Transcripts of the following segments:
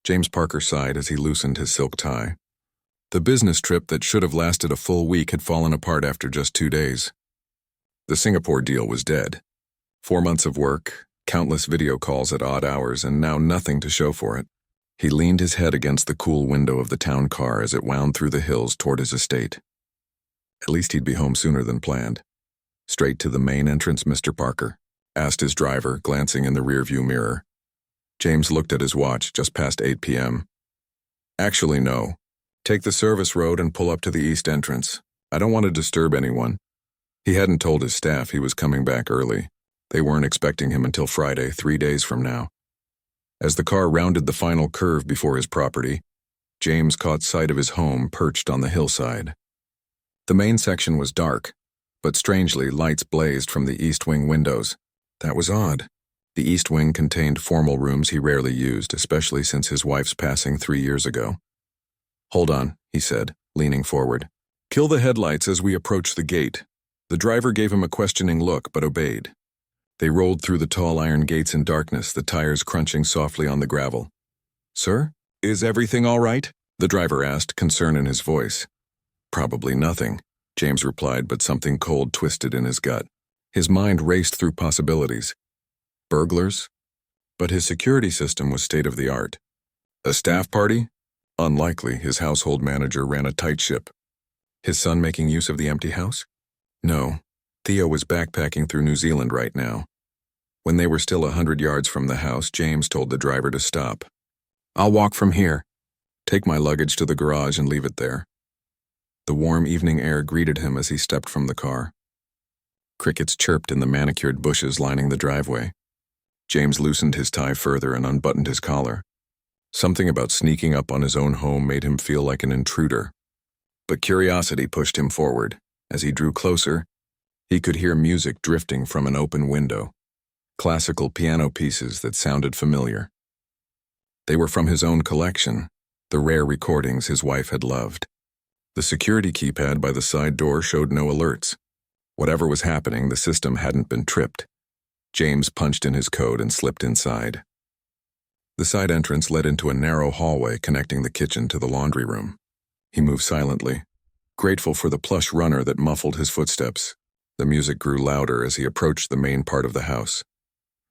James Parker sighed as he loosened his silk tie. The business trip that should have lasted a full week had fallen apart after just 2 days. The Singapore deal was dead. 4 months of work, countless video calls at odd hours, and now nothing to show for it. He leaned his head against the cool window of the town car as it wound through the hills toward his estate. At least he'd be home sooner than planned. "Straight to the main entrance, Mr. Parker?" asked his driver, glancing in the rearview mirror. James looked at his watch, just past 8 p.m. "Actually, no. Take the service road and pull up to the east entrance. I don't want to disturb anyone." He hadn't told his staff he was coming back early. They weren't expecting him until Friday, 3 days from now. As the car rounded the final curve before his property, James caught sight of his home perched on the hillside. The main section was dark, but strangely, lights blazed from the east wing windows. That was odd. The east wing contained formal rooms he rarely used, especially since his wife's passing 3 years ago. "Hold on," he said, leaning forward. "Kill the headlights as we approach the gate." The driver gave him a questioning look, but obeyed. They rolled through the tall iron gates in darkness, the tires crunching softly on the gravel. "Sir, is everything all right?" the driver asked, concern in his voice. "Probably nothing," James replied, but something cold twisted in his gut. His mind raced through possibilities. Burglars? But his security system was state-of-the-art. A staff party? Unlikely. His household manager ran a tight ship. His son making use of the empty house? No. Theo was backpacking through New Zealand right now. When they were still 100 yards from the house, James told the driver to stop. "I'll walk from here. Take my luggage to the garage and leave it there." The warm evening air greeted him as he stepped from the car. Crickets chirped in the manicured bushes lining the driveway. James loosened his tie further and unbuttoned his collar. Something about sneaking up on his own home made him feel like an intruder. But curiosity pushed him forward. As he drew closer, he could hear music drifting from an open window. Classical piano pieces that sounded familiar. They were from his own collection, the rare recordings his wife had loved. The security keypad by the side door showed no alerts. Whatever was happening, the system hadn't been tripped. James punched in his code and slipped inside. The side entrance led into a narrow hallway connecting the kitchen to the laundry room. He moved silently, grateful for the plush runner that muffled his footsteps. The music grew louder as he approached the main part of the house.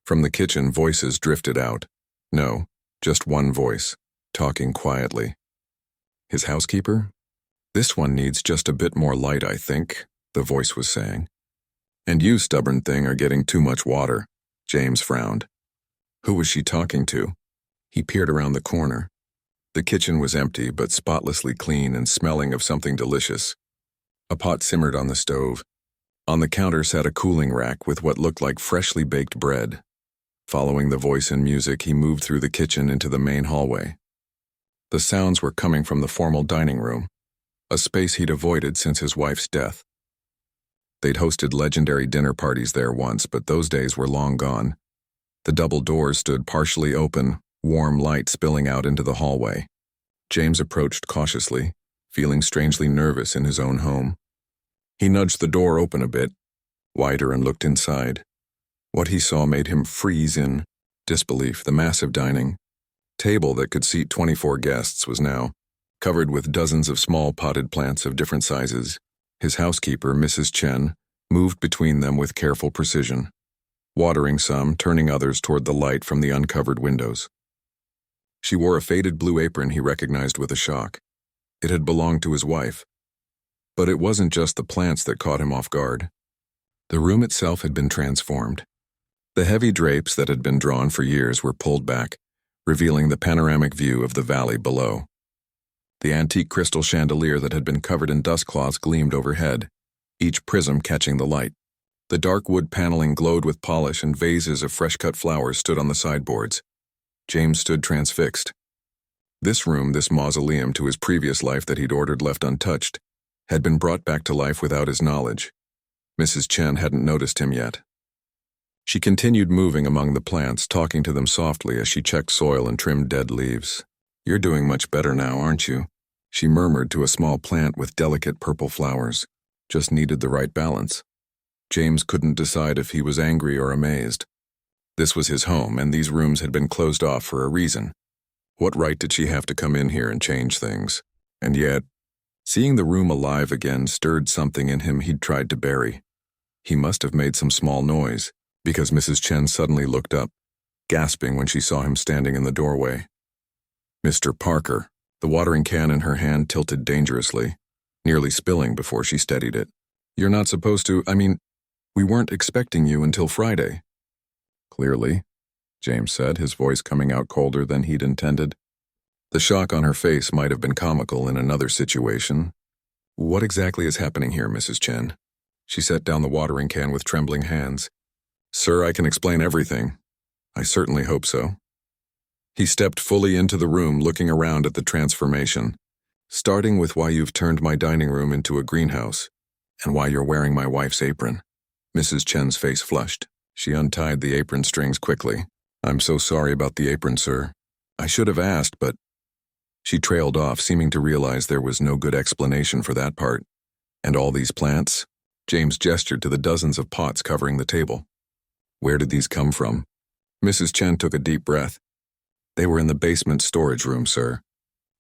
From the kitchen, voices drifted out. No, just one voice, talking quietly. His housekeeper? "This one needs just a bit more light, I think," the voice was saying. "And you, stubborn thing, are getting too much water." James frowned. Who was she talking to? He peered around the corner. The kitchen was empty, but spotlessly clean and smelling of something delicious. A pot simmered on the stove. On the counter sat a cooling rack with what looked like freshly baked bread. Following the voice and music, he moved through the kitchen into the main hallway. The sounds were coming from the formal dining room, a space he'd avoided since his wife's death. They'd hosted legendary dinner parties there once, but those days were long gone. The double doors stood partially open, warm light spilling out into the hallway. James approached cautiously, feeling strangely nervous in his own home. He nudged the door open a bit, wider, and looked inside. What he saw made him freeze in disbelief. The massive dining table that could seat 24 guests was now covered with dozens of small potted plants of different sizes. His housekeeper, Mrs. Chen, moved between them with careful precision, watering some, turning others toward the light from the uncovered windows. She wore a faded blue apron he recognized with a shock. It had belonged to his wife. But it wasn't just the plants that caught him off guard. The room itself had been transformed. The heavy drapes that had been drawn for years were pulled back, revealing the panoramic view of the valley below. The antique crystal chandelier that had been covered in dust cloths gleamed overhead, each prism catching the light. The dark wood paneling glowed with polish, and vases of fresh-cut flowers stood on the sideboards. James stood transfixed. This room, this mausoleum to his previous life that he'd ordered left untouched, had been brought back to life without his knowledge. Mrs. Chen hadn't noticed him yet. She continued moving among the plants, talking to them softly as she checked soil and trimmed dead leaves. "You're doing much better now, aren't you?" she murmured to a small plant with delicate purple flowers. Just needed the right balance. James couldn't decide if he was angry or amazed. This was his home, and these rooms had been closed off for a reason. What right did she have to come in here and change things? And yet, seeing the room alive again stirred something in him he'd tried to bury. He must have made some small noise, because Mrs. Chen suddenly looked up, gasping when she saw him standing in the doorway. Mr. Parker, the watering can in her hand tilted dangerously, nearly spilling before she steadied it. You're not supposed to, we weren't expecting you until Friday. Clearly, James said, his voice coming out colder than he'd intended. The shock on her face might have been comical in another situation. What exactly is happening here, Mrs. Chen? She set down the watering can with trembling hands. Sir, I can explain everything. I certainly hope so. He stepped fully into the room, looking around at the transformation, starting with why you've turned my dining room into a greenhouse, and why you're wearing my wife's apron. Mrs. Chen's face flushed. She untied the apron strings quickly. I'm so sorry about the apron, sir. I should have asked, but... She trailed off, seeming to realize there was no good explanation for that part. And all these plants? James gestured to the dozens of pots covering the table. Where did these come from? Mrs. Chen took a deep breath. They were in the basement storage room, sir.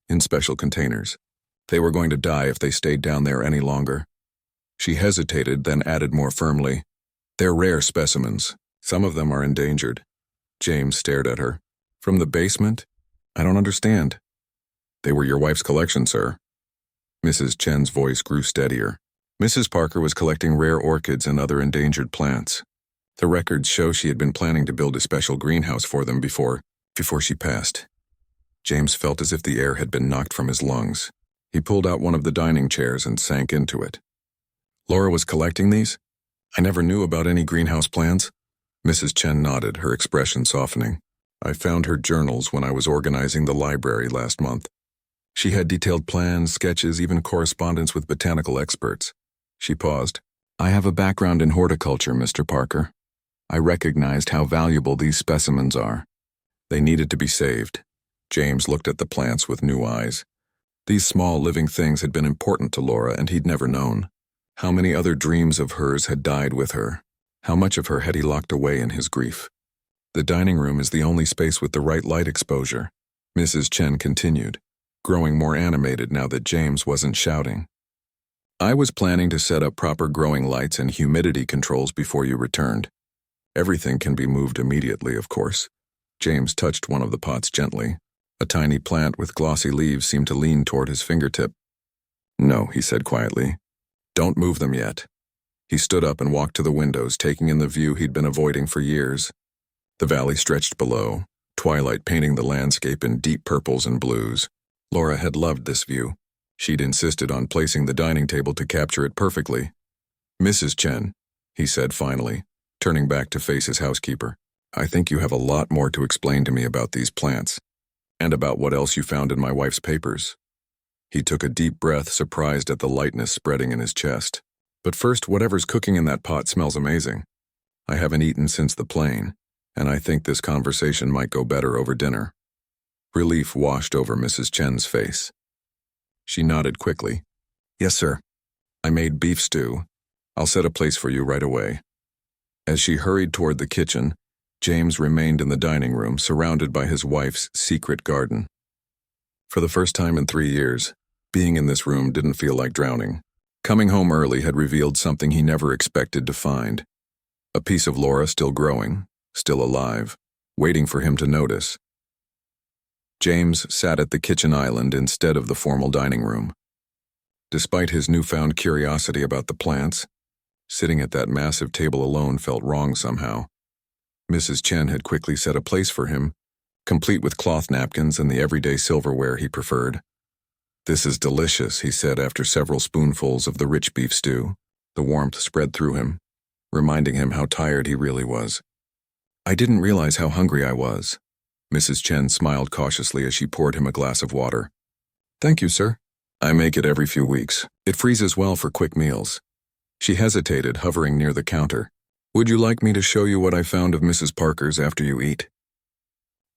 In special containers. They were going to die if they stayed down there any longer. She hesitated, then added more firmly. They're rare specimens. Some of them are endangered. James stared at her. From the basement? I don't understand. They were your wife's collection, sir. Mrs. Chen's voice grew steadier. Mrs. Parker was collecting rare orchids and other endangered plants. The records show she had been planning to build a special greenhouse for them before she passed. James felt as if the air had been knocked from his lungs. He pulled out one of the dining chairs and sank into it. Laura was collecting these? I never knew about any greenhouse plans. Mrs. Chen nodded, her expression softening. I found her journals when I was organizing the library last month. She had detailed plans, sketches, even correspondence with botanical experts. She paused. I have a background in horticulture, Mr. Parker. I recognized how valuable these specimens are. They needed to be saved. James looked at the plants with new eyes. These small living things had been important to Laura, and he'd never known. How many other dreams of hers had died with her? How much of her had he locked away in his grief? The dining room is the only space with the right light exposure, Mrs. Chen continued, growing more animated now that James wasn't shouting. I was planning to set up proper growing lights and humidity controls before you returned. Everything can be moved immediately, of course. James touched one of the pots gently. A tiny plant with glossy leaves seemed to lean toward his fingertip. No, he said quietly. Don't move them yet. He stood up and walked to the windows, taking in the view he'd been avoiding for years. The valley stretched below, twilight painting the landscape in deep purples and blues. Laura had loved this view. She'd insisted on placing the dining table to capture it perfectly. Mrs. Chen, he said finally, turning back to face his housekeeper, I think you have a lot more to explain to me about these plants, and about what else you found in my wife's papers. He took a deep breath, surprised at the lightness spreading in his chest. But first, whatever's cooking in that pot smells amazing. I haven't eaten since the plane, and I think this conversation might go better over dinner. Relief washed over Mrs. Chen's face. She nodded quickly. Yes, sir. I made beef stew. I'll set a place for you right away. As she hurried toward the kitchen, James remained in the dining room, surrounded by his wife's secret garden. For the first time in 3 years, being in this room didn't feel like drowning. Coming home early had revealed something he never expected to find. A piece of Laura still growing, still alive, waiting for him to notice. James sat at the kitchen island instead of the formal dining room. Despite his newfound curiosity about the plants, sitting at that massive table alone felt wrong somehow. Mrs. Chen had quickly set a place for him, complete with cloth napkins and the everyday silverware he preferred. This is delicious, he said after several spoonfuls of the rich beef stew. The warmth spread through him, reminding him how tired he really was. I didn't realize how hungry I was. Mrs. Chen smiled cautiously as she poured him a glass of water. Thank you, sir. I make it every few weeks. It freezes well for quick meals. She hesitated, hovering near the counter. Would you like me to show you what I found of Mrs. Parker's after you eat?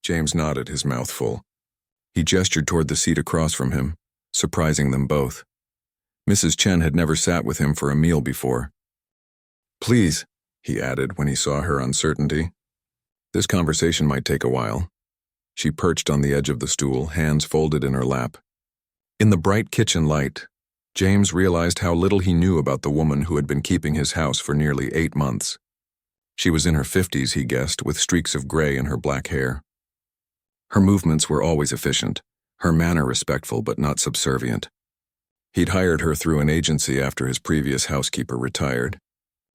James nodded, his mouth full. He gestured toward the seat across from him, surprising them both. Mrs. Chen had never sat with him for a meal before. Please, he added when he saw her uncertainty. This conversation might take a while. She perched on the edge of the stool, hands folded in her lap. In the bright kitchen light, James realized how little he knew about the woman who had been keeping his house for nearly 8 months. She was in her 50s, he guessed, with streaks of gray in her black hair. Her movements were always efficient, her manner respectful but not subservient. He'd hired her through an agency after his previous housekeeper retired,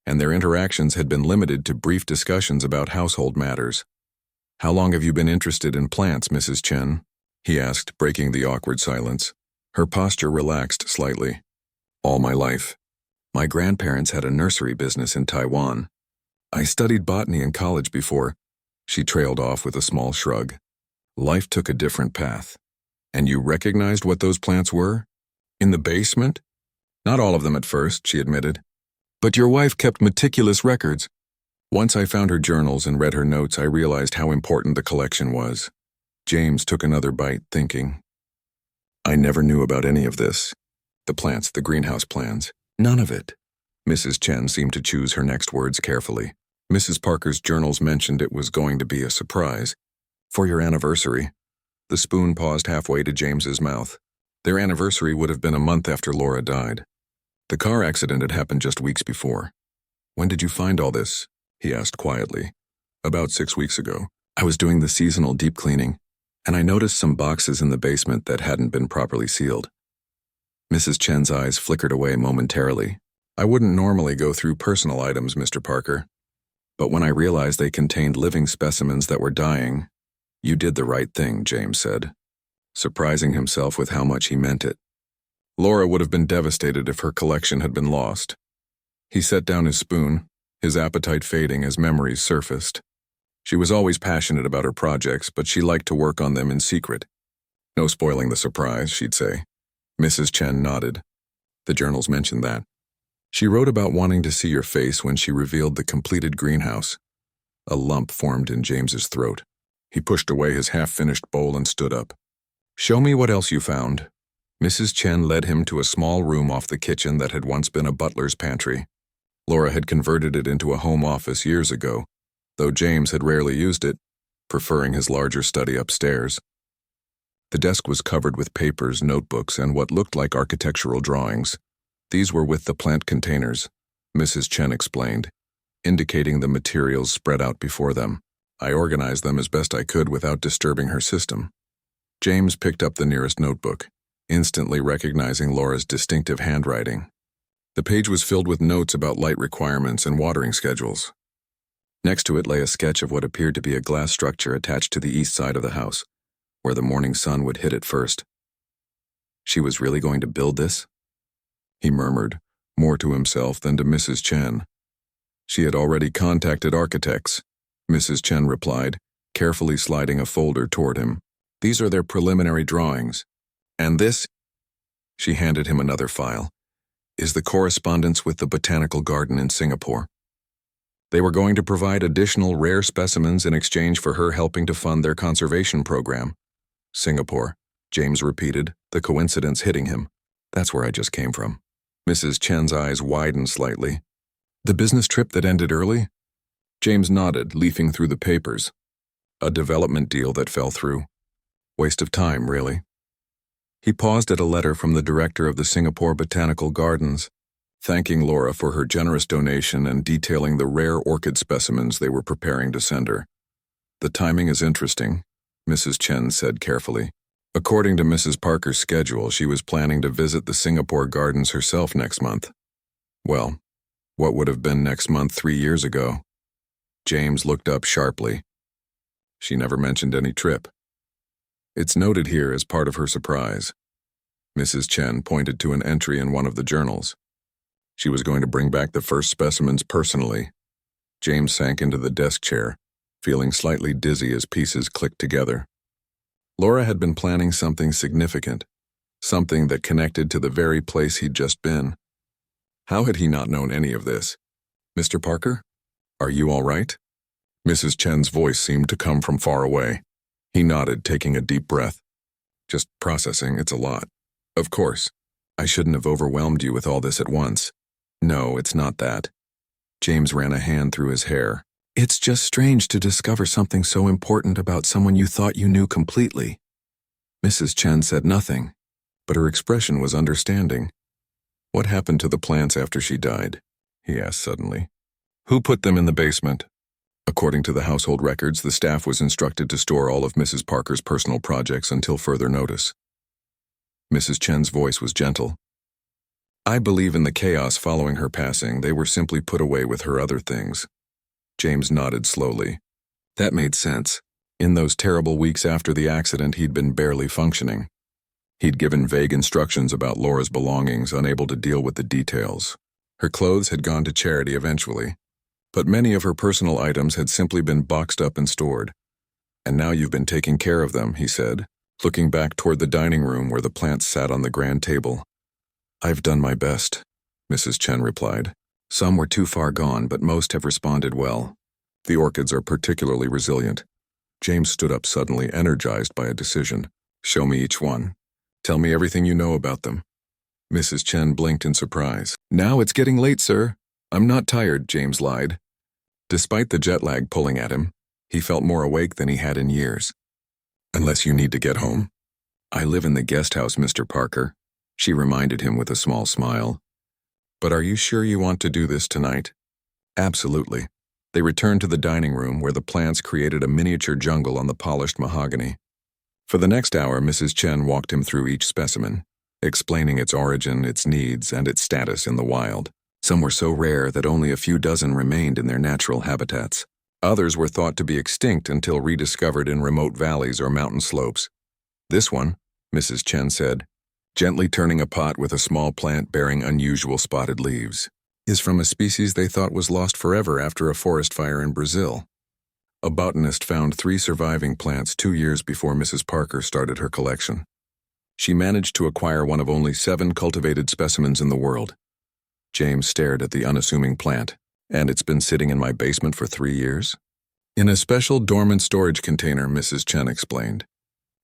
and their interactions had been limited to brief discussions about household matters. "How long have you been interested in plants, Mrs. Chen?" he asked, breaking the awkward silence. Her posture relaxed slightly. "All my life. My grandparents had a nursery business in Taiwan. I studied botany in college before." She trailed off with a small shrug. "Life took a different path. And you recognized what those plants were? In the basement?" "Not all of them at first," she admitted. "But your wife kept meticulous records." "Once I found her journals and read her notes, I realized how important the collection was." James took another bite, thinking. "I never knew about any of this. The plants, the greenhouse plans. None of it." Mrs. Chen seemed to choose her next words carefully. "Mrs. Parker's journals mentioned it was going to be a surprise. For your anniversary." The spoon paused halfway to James's mouth. Their anniversary would have been a month after Laura died. The car accident had happened just weeks before. "When did you find all this?" he asked quietly. "About 6 weeks ago. I was doing the seasonal deep cleaning, and I noticed some boxes in the basement that hadn't been properly sealed." Mrs. Chen's eyes flickered away momentarily. "I wouldn't normally go through personal items, Mr. Parker. But when I realized they contained living specimens that were dying—" "You did the right thing," James said, surprising himself with how much he meant it. Laura would have been devastated if her collection had been lost. He set down his spoon, his appetite fading as memories surfaced. She was always passionate about her projects, but she liked to work on them in secret. "No spoiling the surprise," she'd say. Mrs. Chen nodded. "The journals mentioned that. She wrote about wanting to see your face when she revealed the completed greenhouse." A lump formed in James's throat. He pushed away his half-finished bowl and stood up. "Show me what else you found." Mrs. Chen led him to a small room off the kitchen that had once been a butler's pantry. Laura had converted it into a home office years ago, though James had rarely used it, preferring his larger study upstairs. The desk was covered with papers, notebooks, and what looked like architectural drawings. "These were with the plant containers," Mrs. Chen explained, indicating the materials spread out before them. "I organized them as best I could without disturbing her system." James picked up the nearest notebook, instantly recognizing Laura's distinctive handwriting. The page was filled with notes about light requirements and watering schedules. Next to it lay a sketch of what appeared to be a glass structure attached to the east side of the house, where the morning sun would hit it first. "She was really going to build this?" he murmured, more to himself than to Mrs. Chen. "She had already contacted architects," Mrs. Chen replied, carefully sliding a folder toward him. "These are their preliminary drawings. And this," she handed him another file, "is the correspondence with the botanical garden in Singapore. They were going to provide additional rare specimens in exchange for her helping to fund their conservation program." "Singapore," James repeated, the coincidence hitting him. "That's where I just came from." Mrs. Chen's eyes widened slightly. "The business trip that ended early?" James nodded, leafing through the papers. "A development deal that fell through. Waste of time, really." He paused at a letter from the director of the Singapore Botanical Gardens, thanking Laura for her generous donation and detailing the rare orchid specimens they were preparing to send her. "The timing is interesting," Mrs. Chen said carefully. According to Mrs. Parker's schedule, she was planning to visit the Singapore Gardens herself next month. Well, what would have been next month 3 years ago? James looked up sharply. She never mentioned any trip. "It's noted here as part of her surprise." Mrs. Chen pointed to an entry in one of the journals. She was going to bring back the first specimens personally. James sank into the desk chair, feeling slightly dizzy as pieces clicked together. Laura had been planning something significant, something that connected to the very place he'd just been. How had he not known any of this? "Mr. Parker? Are you all right?" Mrs. Chen's voice seemed to come from far away. He nodded, taking a deep breath. "Just processing, it's a lot." "Of course. I shouldn't have overwhelmed you with all this at once." "No, it's not that." James ran a hand through his hair. It's just strange to discover something so important about someone you thought you knew completely. Mrs. Chen said nothing, but her expression was understanding. What happened to the plants after she died? He asked suddenly. Who put them in the basement? According to the household records, the staff was instructed to store all of Mrs. Parker's personal projects until further notice. Mrs. Chen's voice was gentle. I believe in the chaos following her passing. They were simply put away with her other things. James nodded slowly. That made sense. In those terrible weeks after the accident, he'd been barely functioning. He'd given vague instructions about Laura's belongings, unable to deal with the details. Her clothes had gone to charity eventually, but many of her personal items had simply been boxed up and stored. And now you've been taking care of them, he said, looking back toward the dining room where the plants sat on the grand table. I've done my best, Mrs. Chen replied. Some were too far gone, but most have responded well. The orchids are particularly resilient. James stood up suddenly, energized by a decision. Show me each one. Tell me everything you know about them. Mrs. Chen blinked in surprise. Now it's getting late, sir. I'm not tired, James lied. Despite the jet lag pulling at him, he felt more awake than he had in years. Unless you need to get home. I live in the guest house, Mr. Parker, she reminded him with a small smile. But are you sure you want to do this tonight? Absolutely. They returned to the dining room where the plants created a miniature jungle on the polished mahogany. For the next hour, Mrs. Chen walked him through each specimen, explaining its origin, its needs, and its status in the wild. Some were so rare that only a few dozen remained in their natural habitats. Others were thought to be extinct until rediscovered in remote valleys or mountain slopes. This one, Mrs. Chen said, gently turning a pot with a small plant bearing unusual spotted leaves, is from a species they thought was lost forever after a forest fire in Brazil. A botanist found 3 surviving plants 2 years before Mrs. Parker started her collection. She managed to acquire one of only 7 cultivated specimens in the world. James stared at the unassuming plant. And it's been sitting in my basement for 3 years? In a special dormant storage container, Mrs. Chen explained.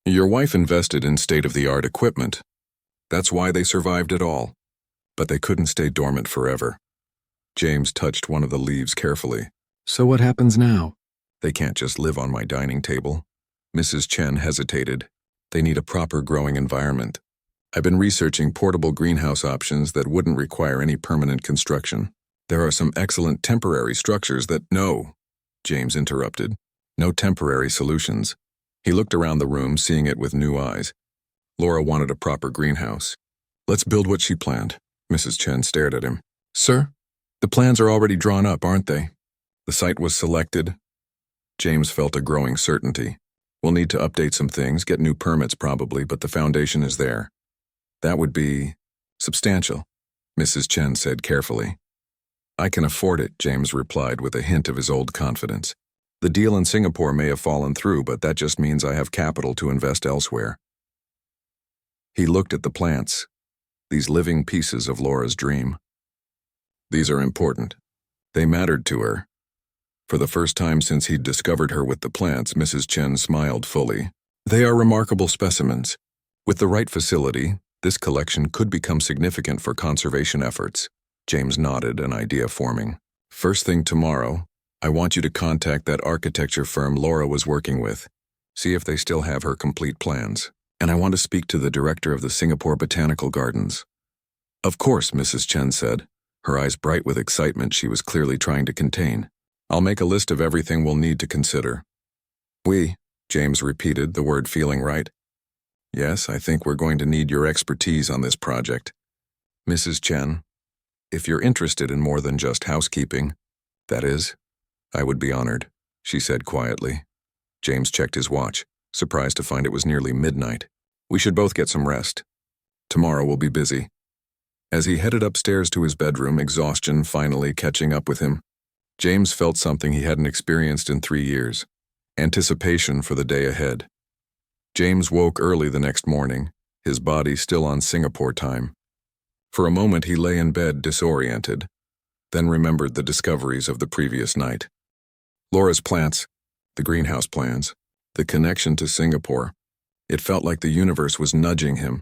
Your wife invested in state-of-the-art equipment. That's why they survived it all. But they couldn't stay dormant forever. James touched one of the leaves carefully. So what happens now? They can't just live on my dining table. Mrs. Chen hesitated. They need a proper growing environment. I've been researching portable greenhouse options that wouldn't require any permanent construction. There are some excellent temporary structures that— No, James interrupted. No temporary solutions. He looked around the room, seeing it with new eyes. Laura wanted a proper greenhouse. Let's build what she planned. Mrs. Chen stared at him. Sir, the plans are already drawn up, aren't they? The site was selected. James felt a growing certainty. We'll need to update some things, get new permits probably, but the foundation is there. That would be substantial, Mrs. Chen said carefully. I can afford it, James replied with a hint of his old confidence. The deal in Singapore may have fallen through, but that just means I have capital to invest elsewhere. He looked at the plants, these living pieces of Laura's dream. These are important. They mattered to her. For the first time since he'd discovered her with the plants, Mrs. Chen smiled fully. They are remarkable specimens. With the right facility, this collection could become significant for conservation efforts. James nodded, an idea forming. First thing tomorrow, I want you to contact that architecture firm Laura was working with. See if they still have her complete plans. And I want to speak to the director of the Singapore Botanical Gardens. Of course, Mrs. Chen said, her eyes bright with excitement she was clearly trying to contain. I'll make a list of everything we'll need to consider. James repeated, the word feeling right. Yes, I think we're going to need your expertise on this project. Mrs. Chen, if you're interested in more than just housekeeping, that is, I would be honored, she said quietly. James checked his watch, surprised to find it was nearly midnight. We should both get some rest. Tomorrow we'll be busy. As he headed upstairs to his bedroom, exhaustion finally catching up with him, James felt something he hadn't experienced in 3 years, anticipation for the day ahead. James woke early the next morning, his body still on Singapore time. For a moment he lay in bed disoriented, then remembered the discoveries of the previous night. Laura's plants, the greenhouse plans, the connection to Singapore. It felt like the universe was nudging him,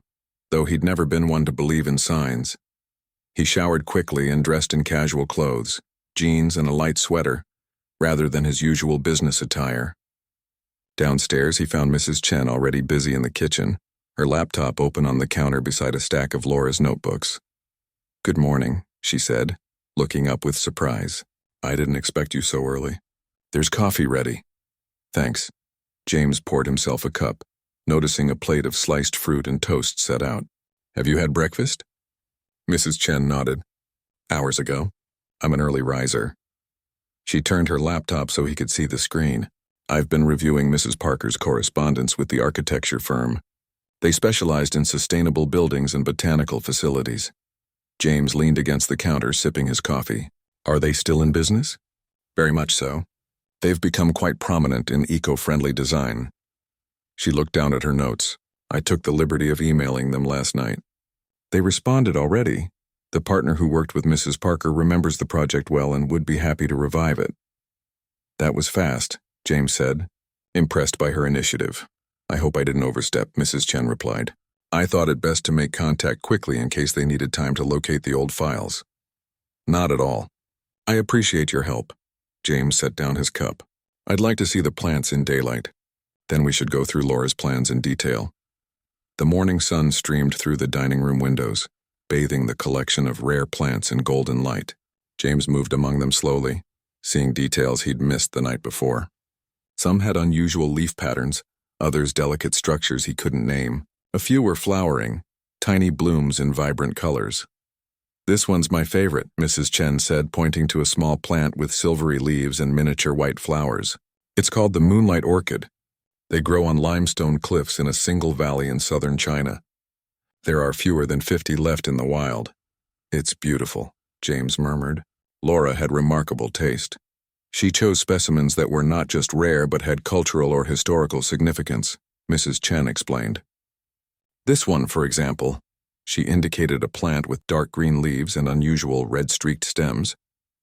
though he'd never been one to believe in signs. He showered quickly and dressed in casual clothes, jeans and a light sweater, rather than his usual business attire. Downstairs, he found Mrs. Chen already busy in the kitchen, her laptop open on the counter beside a stack of Laura's notebooks. "Good morning," she said, looking up with surprise. "I didn't expect you so early. There's coffee ready." "Thanks." James poured himself a cup, noticing a plate of sliced fruit and toast set out. "Have you had breakfast?" Mrs. Chen nodded. "Hours ago. I'm an early riser." She turned her laptop so he could see the screen. "I've been reviewing Mrs. Parker's correspondence with the architecture firm. They specialized in sustainable buildings and botanical facilities." James leaned against the counter, sipping his coffee. "Are they still in business?" "Very much so. They've become quite prominent in eco-friendly design." She looked down at her notes. "I took the liberty of emailing them last night." "They responded already. The partner who worked with Mrs. Parker remembers the project well and would be happy to revive it." "That was fast," James said, impressed by her initiative. "I hope I didn't overstep," Mrs. Chen replied. "I thought it best to make contact quickly in case they needed time to locate the old files." "Not at all. I appreciate your help." James set down his cup. "I'd like to see the plants in daylight. Then we should go through Laura's plans in detail." The morning sun streamed through the dining room windows, bathing the collection of rare plants in golden light. James moved among them slowly, seeing details he'd missed the night before. Some had unusual leaf patterns, others delicate structures he couldn't name. A few were flowering, tiny blooms in vibrant colors. "This one's my favorite," Mrs. Chen said, pointing to a small plant with silvery leaves and miniature white flowers. "It's called the moonlight orchid. They grow on limestone cliffs in a single valley in southern China. There are fewer than 50 left in the wild." "It's beautiful," James murmured. Laura had remarkable taste. She chose specimens that were not just rare but had cultural or historical significance, Mrs. Chen explained. "This one, for example," she indicated a plant with dark green leaves and unusual red-streaked stems,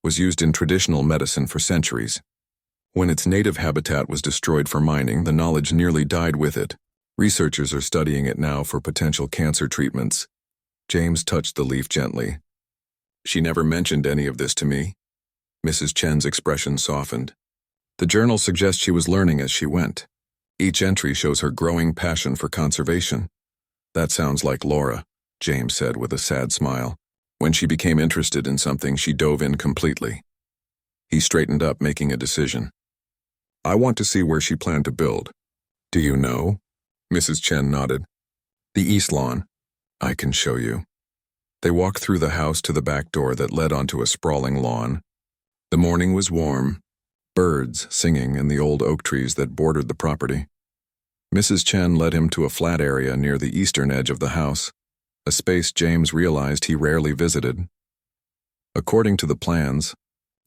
"was used in traditional medicine for centuries. When its native habitat was destroyed for mining, the knowledge nearly died with it. Researchers are studying it now for potential cancer treatments." James touched the leaf gently. "She never mentioned any of this to me." Mrs. Chen's expression softened. "The journal suggests she was learning as she went. Each entry shows her growing passion for conservation." "That sounds like Laura," James said with a sad smile. "When she became interested in something, she dove in completely." He straightened up, making a decision. "I want to see where she planned to build." "Do you know?" Mrs. Chen nodded. "The east lawn. I can show you." They walked through the house to the back door that led onto a sprawling lawn. The morning was warm, birds singing in the old oak trees that bordered the property. Mrs. Chen led him to a flat area near the eastern edge of the house, a space James realized he rarely visited. According to the plans,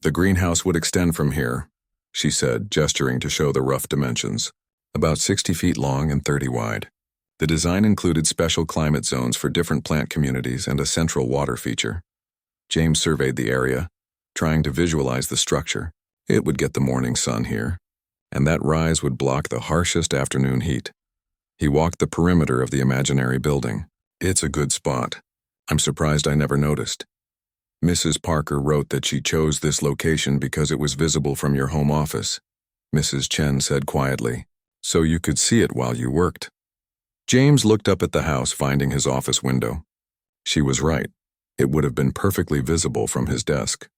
the greenhouse would extend from here, she said, gesturing to show the rough dimensions, about 60 feet long and 30 wide. The design included special climate zones for different plant communities and a central water feature. James surveyed the area, trying to visualize the structure. It would get the morning sun here, and that rise would block the harshest afternoon heat. He walked the perimeter of the imaginary building. "It's a good spot. I'm surprised I never noticed." "Mrs. Parker wrote that she chose this location because it was visible from your home office," Mrs. Chen said quietly, "so you could see it while you worked." James looked up at the house, finding his office window. She was right. It would have been perfectly visible from his desk.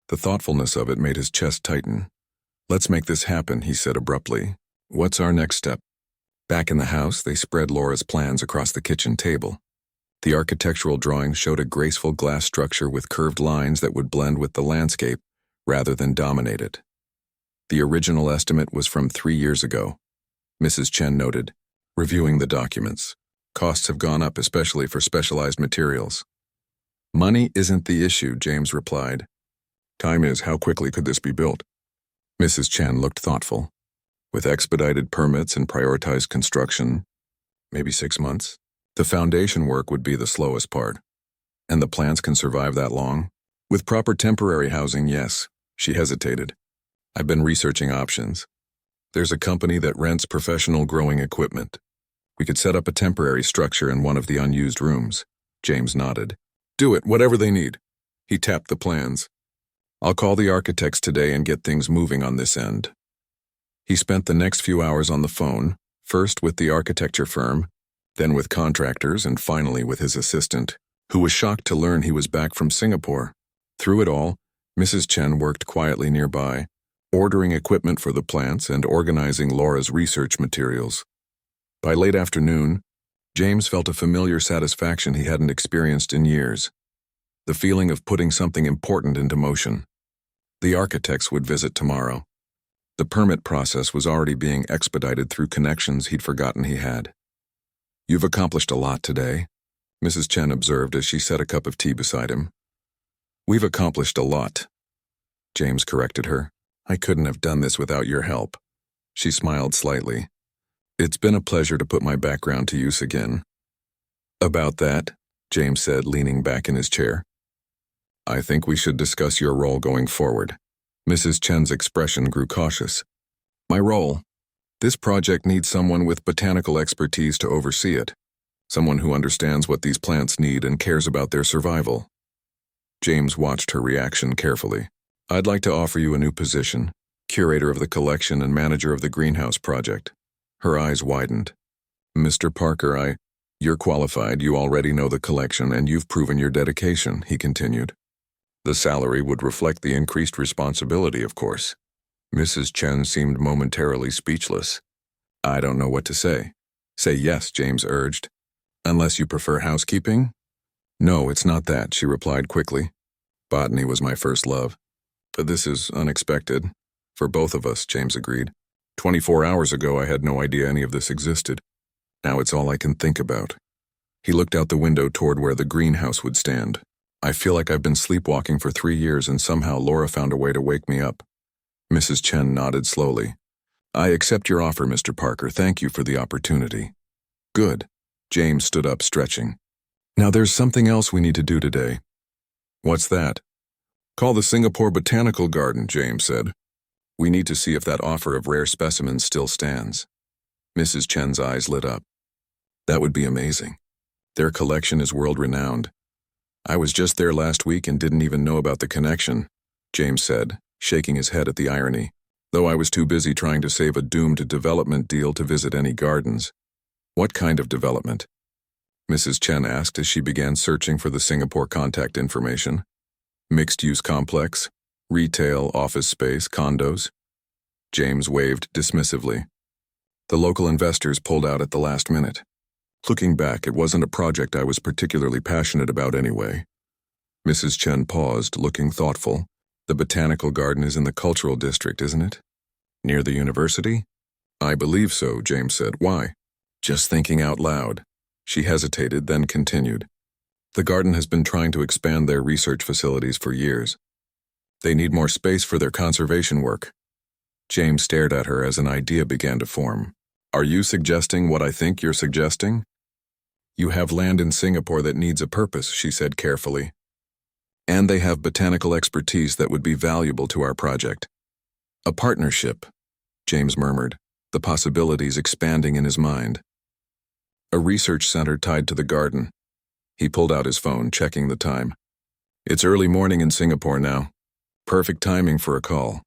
The thoughtfulness of it made his chest tighten. "Let's make this happen," he said abruptly. "What's our next step?" Back in the house, they spread Laura's plans across the kitchen table. The architectural drawings showed a graceful glass structure with curved lines that would blend with the landscape rather than dominate it. The original estimate was from 3 years ago, Mrs. Chen noted, reviewing the documents. "Costs have gone up, especially for specialized materials." "Money isn't the issue," James replied. "Time is. How quickly could this be built?" Mrs. Chen looked thoughtful. "With expedited permits and prioritized construction, maybe 6 months. The foundation work would be the slowest part." "And the plants can survive that long?" "With proper temporary housing, yes." She hesitated. "I've been researching options. There's a company that rents professional growing equipment. We could set up a temporary structure in one of the unused rooms." James nodded. "Do it, whatever they need." He tapped the plans. I'll call the architects today and get things moving on this end. He spent the next few hours on the phone, first with the architecture firm, then with contractors, and finally with his assistant, who was shocked to learn he was back from Singapore. Through it all, Mrs. Chen worked quietly nearby, ordering equipment for the plants and organizing Laura's research materials. By late afternoon, James felt a familiar satisfaction he hadn't experienced in years. The feeling of putting something important into motion. The architects would visit tomorrow. The permit process was already being expedited through connections he'd forgotten he had. "You've accomplished a lot today," Mrs. Chen observed as she set a cup of tea beside him. "We've accomplished a lot," James corrected her. "I couldn't have done this without your help." She smiled slightly. "It's been a pleasure to put my background to use again." "About that," James said, leaning back in his chair, "I think we should discuss your role going forward." Mrs. Chen's expression grew cautious. "My role? This project needs someone with botanical expertise to oversee it. Someone who understands what these plants need and cares about their survival." James watched her reaction carefully. "I'd like to offer you a new position, curator of the collection and manager of the greenhouse project." Her eyes widened. "Mr. Parker, You're qualified, you already know the collection, and you've proven your dedication," he continued. "The salary would reflect the increased responsibility, of course." Mrs. Chen seemed momentarily speechless. "I don't know what to say." "Say yes," James urged. "Unless you prefer housekeeping?" "No, it's not that," she replied quickly. "Botany was my first love." "This is unexpected." "For both of us," James agreed. 24 hours ago, I had no idea any of this existed. Now it's all I can think about." He looked out the window toward where the greenhouse would stand. "I feel like I've been sleepwalking for 3 years and somehow Laura found a way to wake me up." Mrs. Chen nodded slowly. "I accept your offer, Mr. Parker. Thank you for the opportunity." "Good." James stood up, stretching. "Now there's something else we need to do today." "What's that?" "Call the Singapore Botanical Garden," James said. "We need to see if that offer of rare specimens still stands." Mrs. Chen's eyes lit up. "That would be amazing. Their collection is world-renowned." "I was just there last week and didn't even know about the connection," James said, shaking his head at the irony, "though I was too busy trying to save a doomed development deal to visit any gardens." "What kind of development?" Mrs. Chen asked as she began searching for the Singapore contact information. "Mixed-use complex, retail, office space, condos." James waved dismissively. "The local investors pulled out at the last minute. Looking back, it wasn't a project I was particularly passionate about anyway." Mrs. Chen paused, looking thoughtful. "The botanical garden is in the cultural district, isn't it? Near the university?" "I believe so," James said. "Why?" "Just thinking out loud." She hesitated, then continued. "The garden has been trying to expand their research facilities for years. They need more space for their conservation work." James stared at her as an idea began to form. "Are you suggesting what I think you're suggesting?" "You have land in Singapore that needs a purpose," she said carefully. "And they have botanical expertise that would be valuable to our project." "A partnership," James murmured, the possibilities expanding in his mind. "A research center tied to the garden." He pulled out his phone, checking the time. "It's early morning in Singapore now. Perfect timing for a call."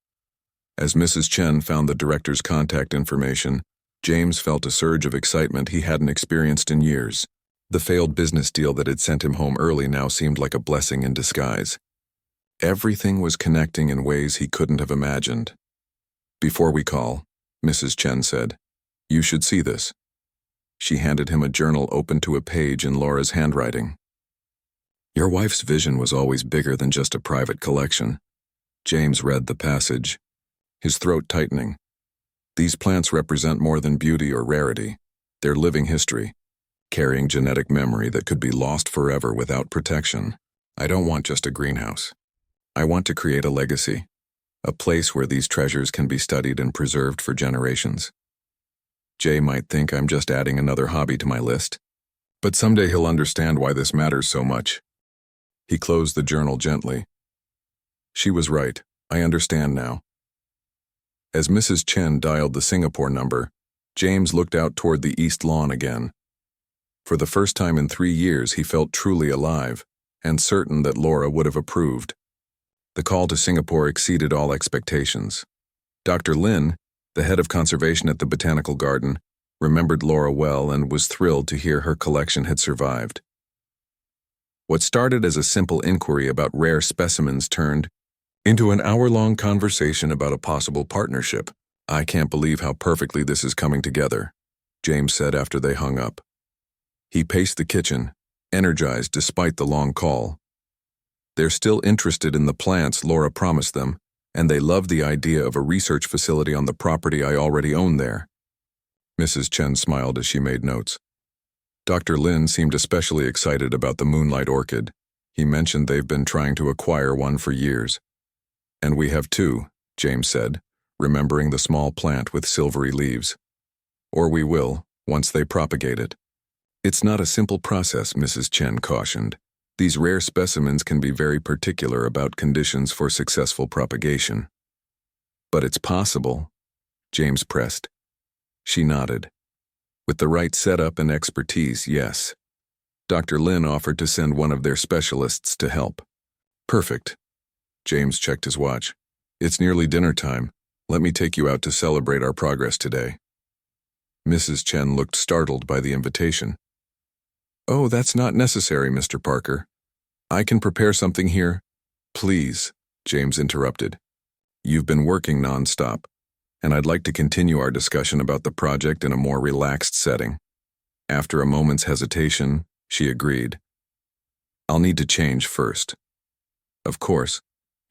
As Mrs. Chen found the director's contact information, James felt a surge of excitement he hadn't experienced in years. The failed business deal that had sent him home early now seemed like a blessing in disguise. Everything was connecting in ways he couldn't have imagined. "Before we call," Mrs. Chen said, "you should see this." She handed him a journal open to a page in Laura's handwriting. "Your wife's vision was always bigger than just a private collection." James read the passage, his throat tightening. "These plants represent more than beauty or rarity. They're living history, carrying genetic memory that could be lost forever without protection. I don't want just a greenhouse. I want to create a legacy, a place where these treasures can be studied and preserved for generations. Jay might think I'm just adding another hobby to my list, but someday he'll understand why this matters so much." He closed the journal gently. She was right. I understand now. As Mrs. Chen dialed the Singapore number, James looked out toward the east lawn again. For the first time in 3 years, he felt truly alive, and certain that Laura would have approved. The call to Singapore exceeded all expectations. Dr. Lin, the head of conservation at the Botanical Garden, remembered Laura well and was thrilled to hear her collection had survived. What started as a simple inquiry about rare specimens turned into an hour-long conversation about a possible partnership. "I can't believe how perfectly this is coming together," James said after they hung up. He paced the kitchen, energized despite the long call. They're still interested in the plants Laura promised them, and they love the idea of a research facility on the property I already own there. Mrs. Chen smiled as she made notes. Dr. Lin seemed especially excited about the moonlight orchid. He mentioned they've been trying to acquire one for years. "And we have two," James said, remembering the small plant with silvery leaves. "Or we will, once they propagate it." "It's not a simple process," Mrs. Chen cautioned. "These rare specimens can be very particular about conditions for successful propagation." "But it's possible," James pressed. She nodded. "With the right setup and expertise, yes." Dr. Lin offered to send one of their specialists to help. "Perfect." James checked his watch. "It's nearly dinner time. Let me take you out to celebrate our progress today." Mrs. Chen looked startled by the invitation. "Oh, that's not necessary, Mr. Parker. I can prepare something here." "Please," James interrupted. "You've been working nonstop, and I'd like to continue our discussion about the project in a more relaxed setting." After a moment's hesitation, she agreed. "I'll need to change first. Of course,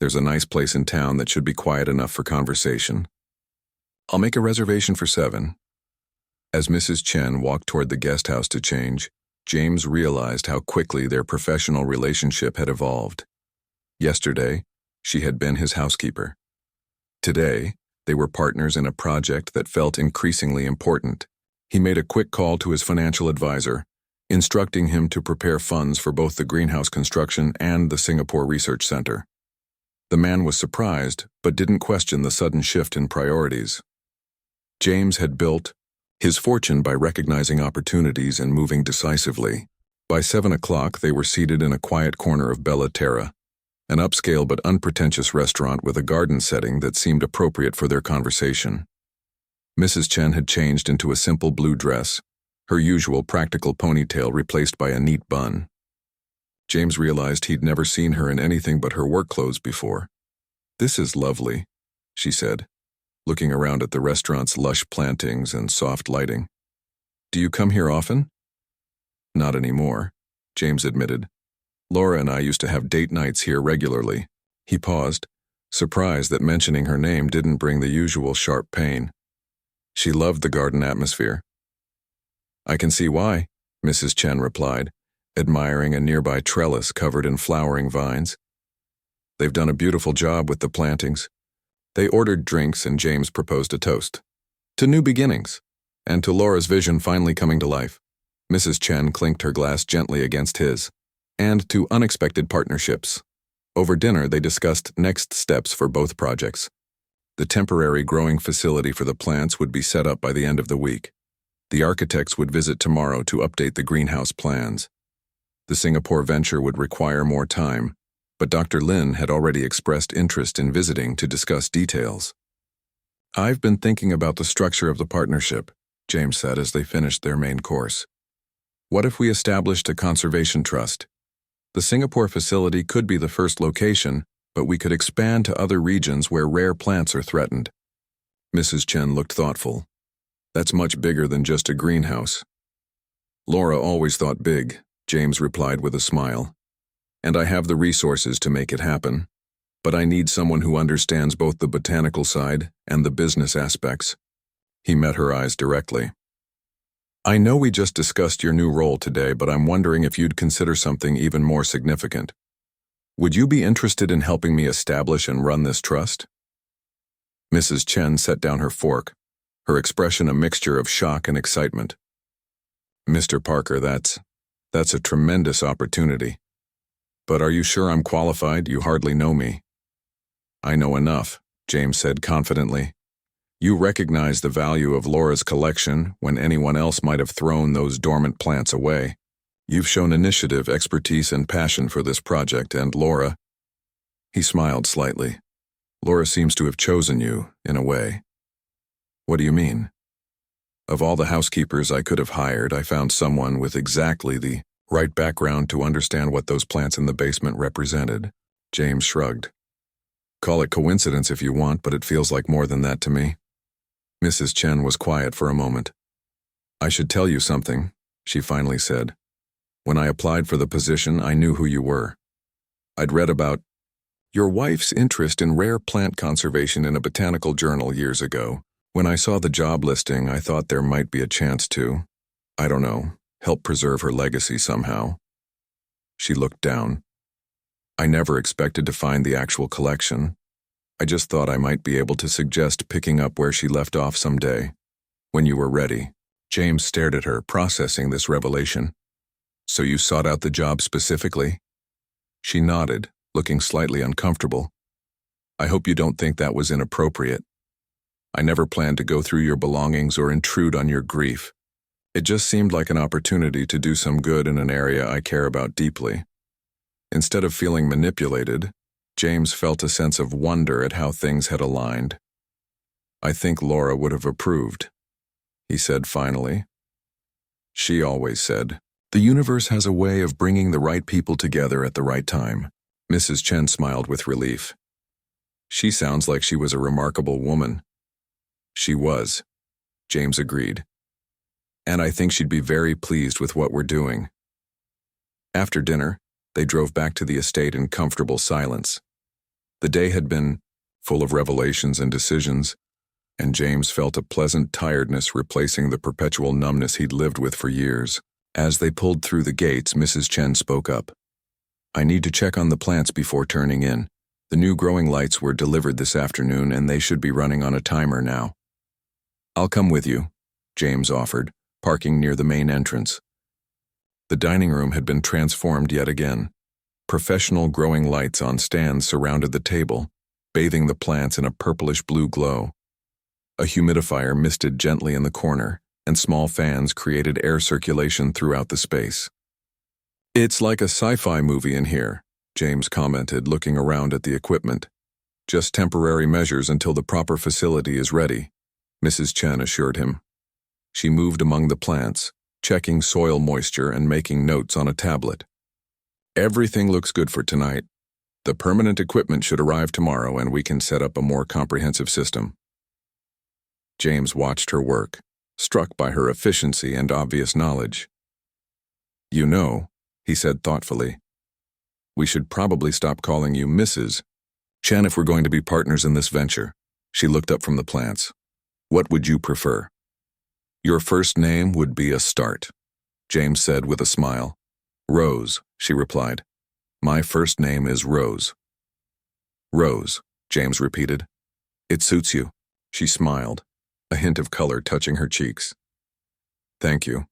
there's a nice place in town that should be quiet enough for conversation. I'll make a reservation for 7. As Mrs. Chen walked toward the guest house to change, James realized how quickly their professional relationship had evolved. Yesterday, she had been his housekeeper. Today, they were partners in a project that felt increasingly important. He made a quick call to his financial advisor, instructing him to prepare funds for both the greenhouse construction and the Singapore Research Center. The man was surprised, but didn't question the sudden shift in priorities. James had built his fortune by recognizing opportunities and moving decisively. By 7 o'clock, they were seated in a quiet corner of Bella Terra, an upscale but unpretentious restaurant with a garden setting that seemed appropriate for their conversation. Mrs. Chen had changed into a simple blue dress, her usual practical ponytail replaced by a neat bun. James realized he'd never seen her in anything but her work clothes before. "This is lovely," she said, looking around at the restaurant's lush plantings and soft lighting. "Do you come here often?" "Not anymore," James admitted. "Laura and I used to have date nights here regularly." He paused, surprised that mentioning her name didn't bring the usual sharp pain. She loved the garden atmosphere. "I can see why," Mrs. Chen replied, admiring a nearby trellis covered in flowering vines. "They've done a beautiful job with the plantings." They ordered drinks and James proposed a toast. "To new beginnings, and to Laura's vision finally coming to life." Mrs. Chen clinked her glass gently against his. "And to unexpected partnerships." Over dinner, they discussed next steps for both projects. The temporary growing facility for the plants would be set up by the end of the week. The architects would visit tomorrow to update the greenhouse plans. The Singapore venture would require more time, but Dr. Lin had already expressed interest in visiting to discuss details. "I've been thinking about the structure of the partnership," James said as they finished their main course. "What if we established a conservation trust? The Singapore facility could be the first location, but we could expand to other regions where rare plants are threatened." Mrs. Chen looked thoughtful. "That's much bigger than just a greenhouse." "Laura always thought big," James replied with a smile. "And I have the resources to make it happen. But I need someone who understands both the botanical side and the business aspects." He met her eyes directly. "I know we just discussed your new role today, but I'm wondering if you'd consider something even more significant. Would you be interested in helping me establish and run this trust?" Mrs. Chen set down her fork, her expression a mixture of shock and excitement. "Mr. Parker, that's a tremendous opportunity. But are you sure I'm qualified? You hardly know me." "I know enough," James said confidently. "You recognize the value of Laura's collection when anyone else might have thrown those dormant plants away. You've shown initiative, expertise, and passion for this project, and Laura, He smiled slightly. Laura seems to have chosen you, in a way. What do you mean? Of all the housekeepers I could have hired, I found someone with exactly the right background to understand what those plants in the basement represented. James shrugged. Call it coincidence if you want, but it feels like more than that to me. Mrs. Chen was quiet for a moment. I should tell you something, she finally said. When I applied for the position, I knew who you were. I'd read about your wife's interest in rare plant conservation in a botanical journal years ago. When I saw the job listing, I thought there might be a chance to, I don't know, help preserve her legacy somehow. She looked down. I never expected to find the actual collection. I just thought I might be able to suggest picking up where she left off someday. When you were ready. James stared at her, processing this revelation. So you sought out the job specifically? She nodded, looking slightly uncomfortable. I hope you don't think that was inappropriate. I never planned to go through your belongings or intrude on your grief. It just seemed like an opportunity to do some good in an area I care about deeply. Instead of feeling manipulated, James felt a sense of wonder at how things had aligned. I think Laura would have approved, he said finally. She always said, the universe has a way of bringing the right people together at the right time. Mrs. Chen smiled with relief. She sounds like she was a remarkable woman. She was, James agreed. And I think she'd be very pleased with what we're doing. After dinner, they drove back to the estate in comfortable silence. The day had been full of revelations and decisions, and James felt a pleasant tiredness replacing the perpetual numbness he'd lived with for years. As they pulled through the gates, Mrs. Chen spoke up. I need to check on the plants before turning in. The new growing lights were delivered this afternoon, and they should be running on a timer now. I'll come with you, James offered, parking near the main entrance. The dining room had been transformed yet again. Professional growing lights on stands surrounded the table, bathing the plants in a purplish-blue glow. A humidifier misted gently in the corner, and small fans created air circulation throughout the space. It's like a sci-fi movie in here, James commented, looking around at the equipment. Just temporary measures until the proper facility is ready, Mrs. Chen assured him. She moved among the plants, checking soil moisture and making notes on a tablet. Everything looks good for tonight. The permanent equipment should arrive tomorrow, and we can set up a more comprehensive system. James watched her work, struck by her efficiency and obvious knowledge. You know, he said thoughtfully, we should probably stop calling you Mrs. Chen if we're going to be partners in this venture. She looked up from the plants. What would you prefer? Your first name would be a start, James said with a smile. Rose, she replied. My first name is Rose. Rose, James repeated. It suits you, she smiled, a hint of color touching her cheeks. Thank you.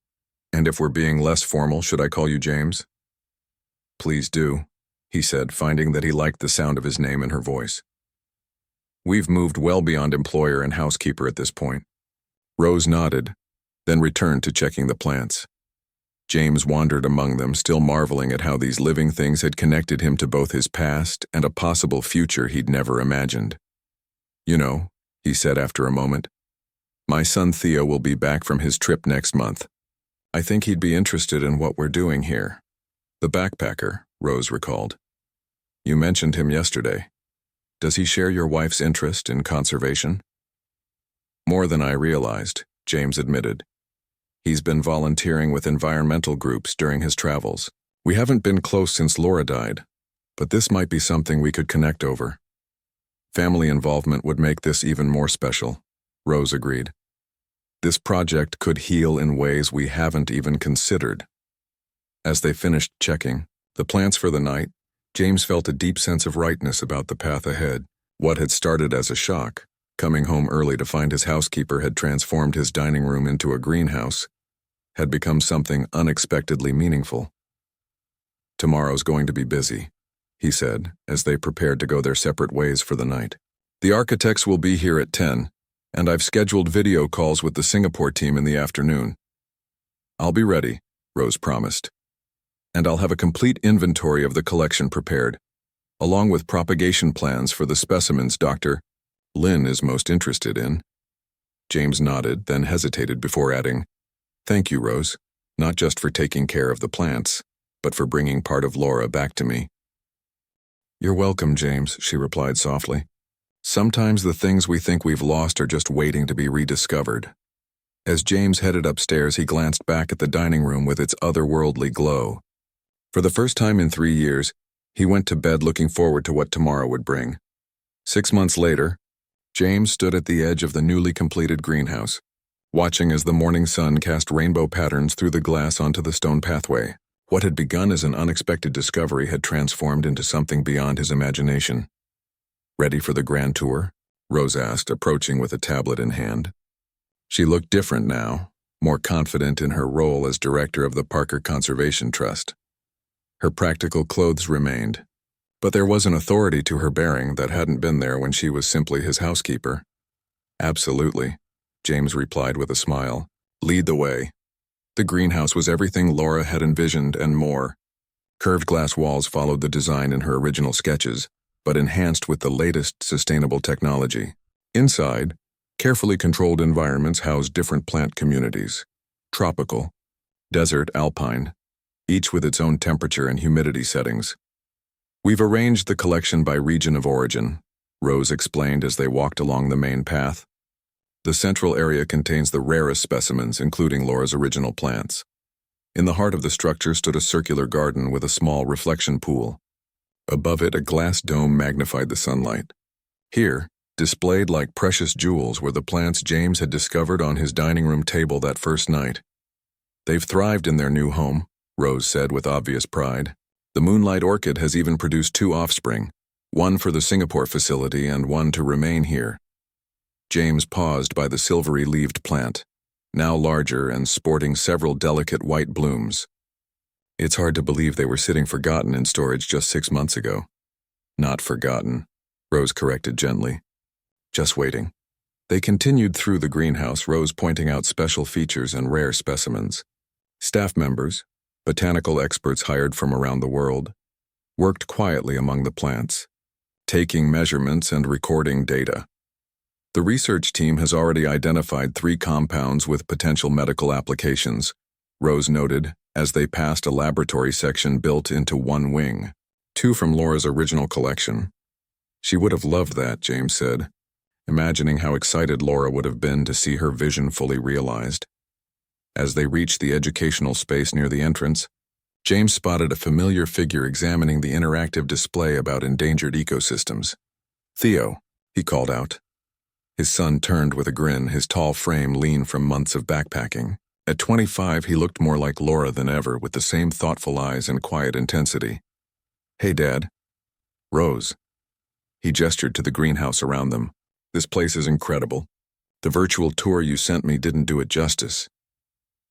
And if we're being less formal, should I call you James? Please do, he said, finding that he liked the sound of his name in her voice. We've moved well beyond employer and housekeeper at this point. Rose nodded, then returned to checking the plants. James wandered among them, still marveling at how these living things had connected him to both his past and a possible future he'd never imagined. You know, he said after a moment, my son Theo will be back from his trip next month. I think he'd be interested in what we're doing here. The backpacker, Rose recalled. You mentioned him yesterday. Does he share your wife's interest in conservation? More than I realized, James admitted. He's been volunteering with environmental groups during his travels. We haven't been close since Laura died, but this might be something we could connect over. Family involvement would make this even more special, Rose agreed. This project could heal in ways we haven't even considered. As they finished checking the plants for the night, James felt a deep sense of rightness about the path ahead. What had started as a shock, coming home early to find his housekeeper had transformed his dining room into a greenhouse, had become something unexpectedly meaningful. Tomorrow's going to be busy, he said, as they prepared to go their separate ways for the night. The architects will be here at 10, and I've scheduled video calls with the Singapore team in the afternoon. I'll be ready, Rose promised. And I'll have a complete inventory of the collection prepared. along with propagation plans for the specimens Dr. Lynn is most interested in. James nodded, then hesitated before adding, "Thank you, Rose, not just for taking care of the plants, but for bringing part of Laura back to me." "You're welcome, James," she replied softly. "Sometimes the things we think we've lost are just waiting to be rediscovered." As James headed upstairs, he glanced back at the dining room with its otherworldly glow. For the first time in 3 years, he went to bed looking forward to what tomorrow would bring. 6 months later, James stood at the edge of the newly completed greenhouse, watching as the morning sun cast rainbow patterns through the glass onto the stone pathway. What had begun as an unexpected discovery had transformed into something beyond his imagination. "Ready for the grand tour?" Rose asked, approaching with a tablet in hand. She looked different now, more confident in her role as director of the Parker Conservation Trust. Her practical clothes remained, but there was an authority to her bearing that hadn't been there when she was simply his housekeeper. "Absolutely," James replied with a smile. "Lead the way." The greenhouse was everything Laura had envisioned and more. Curved glass walls followed the design in her original sketches, but enhanced with the latest sustainable technology. Inside, carefully controlled environments housed different plant communities: tropical, desert, alpine, each with its own temperature and humidity settings. "We've arranged the collection by region of origin," Rose explained as they walked along the main path. "The central area contains the rarest specimens, including Laura's original plants. In the heart of the structure stood a circular garden with a small reflection pool. Above it, a glass dome magnified the sunlight. Here, displayed like precious jewels, were the plants James had discovered on his dining room table that first night. "They've thrived in their new home," Rose said with obvious pride. "The moonlight orchid has even produced 2 offspring, one for the Singapore facility and one to remain here." James paused by the silvery-leaved plant, now larger and sporting several delicate white blooms. "It's hard to believe they were sitting forgotten in storage just 6 months ago." "Not forgotten," Rose corrected gently. "Just waiting." They continued through the greenhouse, Rose pointing out special features and rare specimens. Staff members, botanical experts hired from around the world, worked quietly among the plants, taking measurements and recording data. "The research team has already identified 3 compounds with potential medical applications," Rose noted as they passed a laboratory section built into one wing, 2 from Laura's original collection. "She would have loved that," James said, imagining how excited Laura would have been to see her vision fully realized. As they reached the educational space near the entrance, James spotted a familiar figure examining the interactive display about endangered ecosystems. "Theo," he called out. His son turned with a grin, his tall frame lean from months of backpacking. At 25, he looked more like Laura than ever, with the same thoughtful eyes and quiet intensity. "Hey, Dad." "Rose." He gestured to the greenhouse around them. "This place is incredible. The virtual tour you sent me didn't do it justice."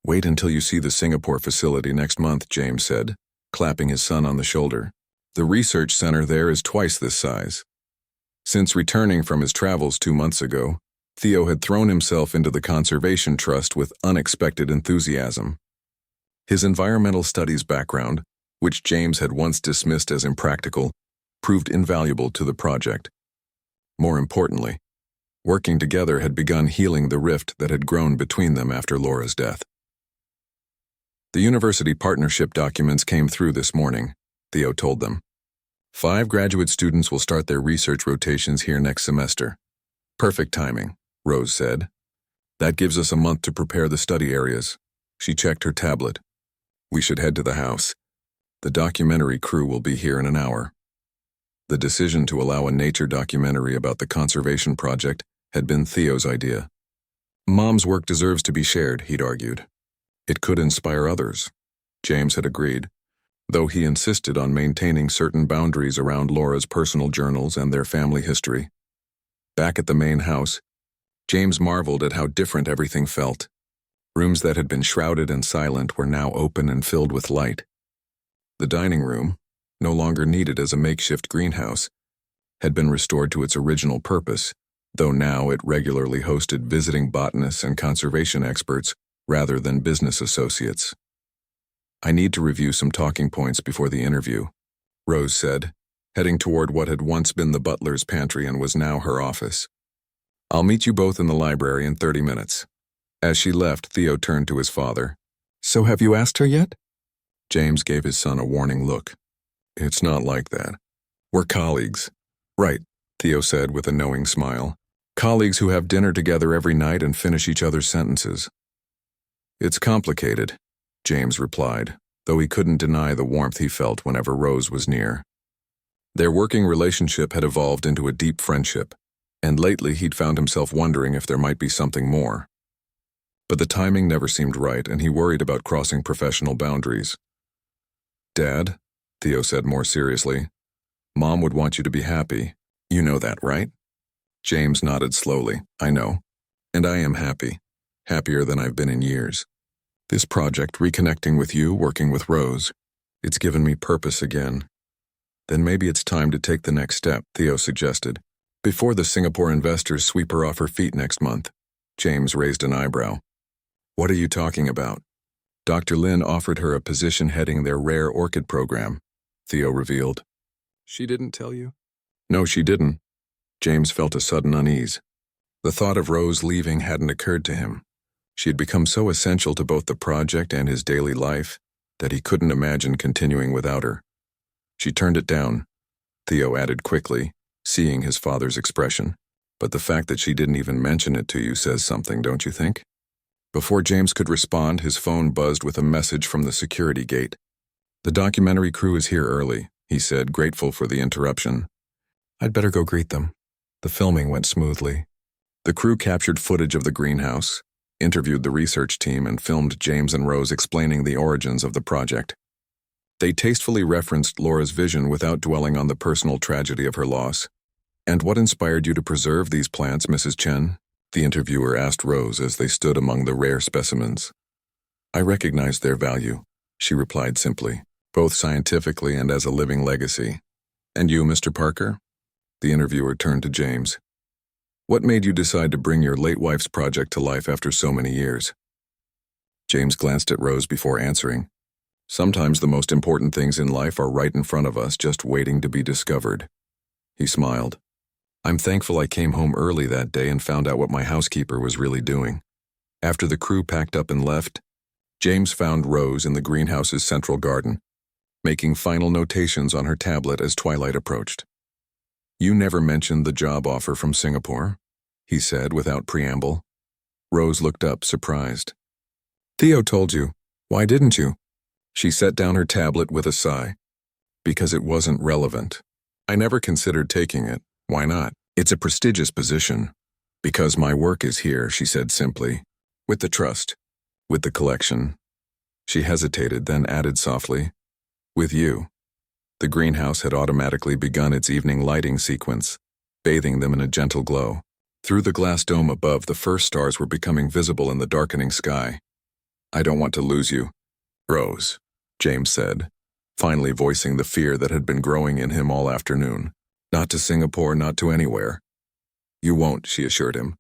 "Wait until you see the Singapore facility next month," James said, clapping his son on the shoulder. "The research center there is twice this size." Since returning from his travels 2 months ago, Theo had thrown himself into the Conservation Trust with unexpected enthusiasm. His environmental studies background, which James had once dismissed as impractical, proved invaluable to the project. More importantly, working together had begun healing the rift that had grown between them after Laura's death. "The university partnership documents came through this morning," Theo told them. 5 graduate students will start their research rotations here next semester. "Perfect timing," Rose said. "That gives us a month to prepare the study areas." She checked her tablet. "We should head to the house. The documentary crew will be here in an hour." The decision to allow a nature documentary about the conservation project had been Theo's idea. Mom's work deserves to be shared, he'd argued. It could inspire others. James had agreed, though he insisted on maintaining certain boundaries around Laura's personal journals and their family history. Back at the main house, James marveled at how different everything felt. Rooms that had been shrouded and silent were now open and filled with light. The dining room, no longer needed as a makeshift greenhouse, had been restored to its original purpose, though now it regularly hosted visiting botanists and conservation experts rather than business associates. "I need to review some talking points before the interview," Rose said, heading toward what had once been the butler's pantry and was now her office. "I'll meet you both in the library in 30 minutes. As she left, Theo turned to his father. "So have you asked her yet?" James gave his son a warning look. "It's not like that. We're colleagues." "Right," Theo said with a knowing smile. "Colleagues who have dinner together every night and finish each other's sentences." "It's complicated," James replied, though he couldn't deny the warmth he felt whenever Rose was near. Their working relationship had evolved into a deep friendship, and lately he'd found himself wondering if there might be something more. But the timing never seemed right, and he worried about crossing professional boundaries. "Dad," Theo said more seriously, "Mom would want you to be happy. You know that, right?" James nodded slowly. "I know. And I am happy. Happier than I've been in years. This project, reconnecting with you, working with Rose, it's given me purpose again." "Then maybe it's time to take the next step," Theo suggested. "Before the Singapore investors sweep her off her feet next month." James raised an eyebrow. "What are you talking about?" "Dr. Lin offered her a position heading their rare orchid program," Theo revealed. "She didn't tell you?" "No, she didn't." James felt a sudden unease. The thought of Rose leaving hadn't occurred to him. She had become so essential to both the project and his daily life that he couldn't imagine continuing without her. "She turned it down," Theo added quickly, seeing his father's expression. "But the fact that she didn't even mention it to you says something, don't you think?" Before James could respond, his phone buzzed with a message from the security gate. "The documentary crew is here early," he said, grateful for the interruption. "I'd better go greet them." The filming went smoothly. The crew captured footage of the greenhouse, interviewed the research team, and filmed James and Rose explaining the origins of the project. They tastefully referenced Laura's vision without dwelling on the personal tragedy of her loss. "And what inspired you to preserve these plants, Mrs. Chen?" the interviewer asked Rose as they stood among the rare specimens. "I recognized their value," she replied simply, "both scientifically and as a living legacy." "And you, Mr. Parker?" The interviewer turned to James. "What made you decide to bring your late wife's project to life after so many years?" James glanced at Rose before answering. "Sometimes the most important things in life are right in front of us, just waiting to be discovered." He smiled. "I'm thankful I came home early that day and found out what my housekeeper was really doing." After the crew packed up and left, James found Rose in the greenhouse's central garden, making final notations on her tablet as twilight approached. "You never mentioned the job offer from Singapore," he said without preamble. Rose looked up, surprised. "Theo told you. Why didn't you?" She set down her tablet with a sigh. "Because it wasn't relevant. I never considered taking it. Why not? It's a prestigious position." "Because my work is here," she said simply. "With the trust. With the collection." She hesitated, then added softly, "With you." The greenhouse had automatically begun its evening lighting sequence, bathing them in a gentle glow. Through the glass dome above, the first stars were becoming visible in the darkening sky. "I don't want to lose you, Rose," James said, finally voicing the fear that had been growing in him all afternoon. "Not to Singapore, not to anywhere." "You won't," she assured him.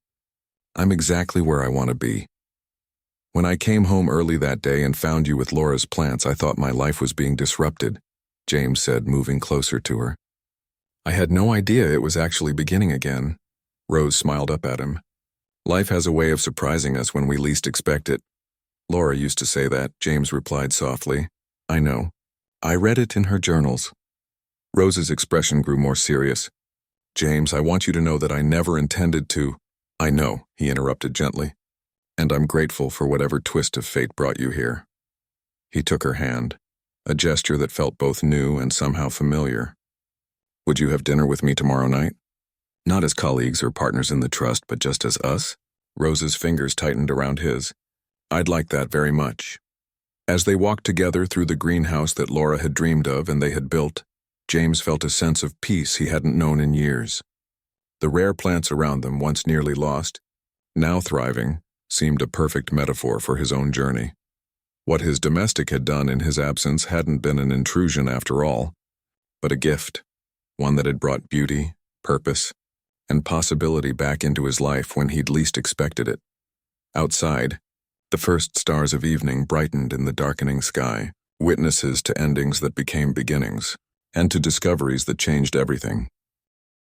"I'm exactly where I want to be." "When I came home early that day and found you with Laura's plants, I thought my life was being disrupted," James said, moving closer to her. "I had no idea it was actually beginning again." Rose smiled up at him. "Life has a way of surprising us when we least expect it." "Laura used to say that," James replied softly. "I know. I read it in her journals." Rose's expression grew more serious. "James, I want you to know that I never intended to—" "I know," he interrupted gently. "And I'm grateful for whatever twist of fate brought you here." He took her hand, a gesture that felt both new and somehow familiar. "Would you have dinner with me tomorrow night?" "Not as colleagues or partners in the trust, but just as us?" Rose's fingers tightened around his. "I'd like that very much." As they walked together through the greenhouse that Laura had dreamed of and they had built, James felt a sense of peace he hadn't known in years. The rare plants around them, once nearly lost, now thriving, seemed a perfect metaphor for his own journey. What his domestic had done in his absence hadn't been an intrusion after all, but a gift, one that had brought beauty, purpose, and possibility back into his life when he'd least expected it. Outside, the first stars of evening brightened in the darkening sky, witnesses to endings that became beginnings. and to discoveries that changed everything.